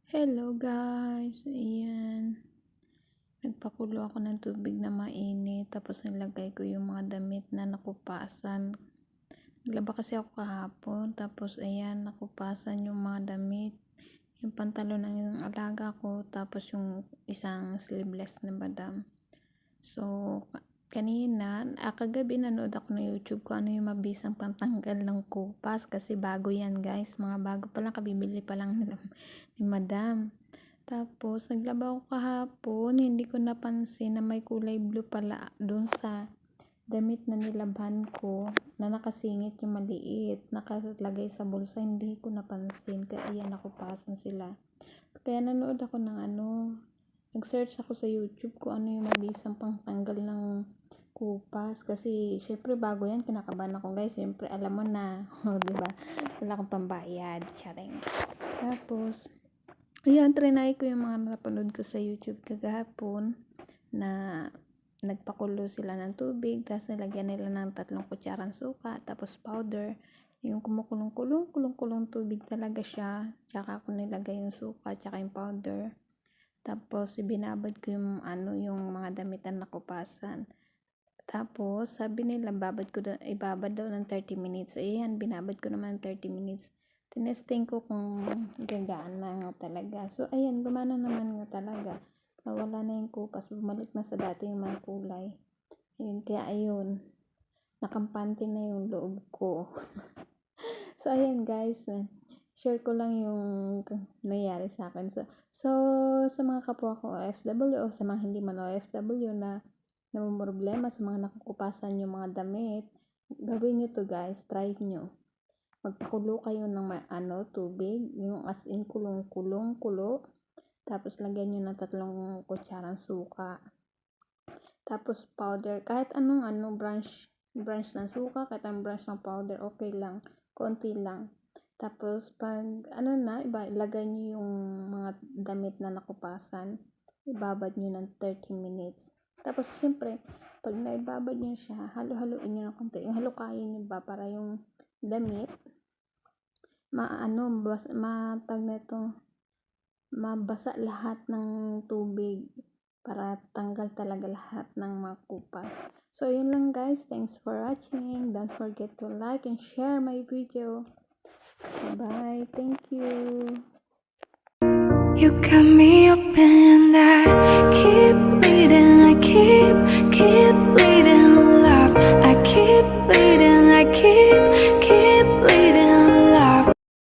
Hello guys, ayan. Nagpakulo ako ng tubig na mainit, tapos nilagay ko yung mga damit na nakupasan. Naglaba kasi ako kahapon, tapos ayan, nakupasan yung mga damit. Yung pantalon ng alaga ko, tapos yung isang sleeveless na madam. So, kanina, kagabi nanood ako ng YouTube ko ano yung mabisang pantanggal ng kupas kasi bago yan guys, mga bago pa lang, kabibili pa lang ni madam. Tapos, naglaba ako kahapon, hindi ko napansin na may kulay blue pala dun sa damit na nilabhan ko, na nakasingit yung maliit, nakalagay sa bulsa, hindi ko napansin, kaya ayan, nakupasan sila. Kaya nanood ako ng nag-search ako sa YouTube kung ano yung mabisang pangtanggal ng kupas, kasi syempre bago yan, kinakabahan ako guys, syempre alam mo na, diba, wala akong pambayad, charing. Tapos, ayan, trinay ko yung mga napanood ko sa YouTube kagahapon na nagpakulo sila ng tubig, tapos nilagyan nila ng 3 kutsarang suka, tapos powder, yung kumukulong-kulong tubig talaga siya, tsaka ako nilagay yung suka, tsaka yung powder, tapos binabad ko yung yung mga damit na nakupasan. Tapos sabi nila ibabad daw ng 30 minutes. So ayan, binabad ko naman ng 30 minutes. Tinesting ko kung gagaan na nga talaga. So ayan, gumana naman nga talaga. Nawala na yung kupas, bumalik na sa dati yung mga kulay. Ayun, kaya ayun, nakampante na yung loob ko. So ayan guys, share ko lang yung nangyari sa akin. So sa mga kapwa ko OFW o sa mga hindi man OFW na problema sa mga nakukupasan yung mga damit, gawin nyo to guys, try nyo. Magpakulo kayo ng tubig, yung as in kulo, tapos lagyan nyo ng 3 kutsarang suka, tapos powder, kahit anong branch ng suka, kahit anong branch ng powder, okay lang, konti lang. Tapos pag ilagay nyo yung mga damit na nakupasan, ibabad nyo ng 30 minutes. Tapos syempre, pag naibabad nyo siya, halo-haloin nyo ng konti. Yung halukayin nyo ba para yung damit mabasa lahat ng tubig, para tanggal talaga lahat ng mga kupas. So yun lang guys, thanks for watching. Don't forget to like and share my video. Bye, thank you. You got me up and I keep bleeding, I keep bleeding.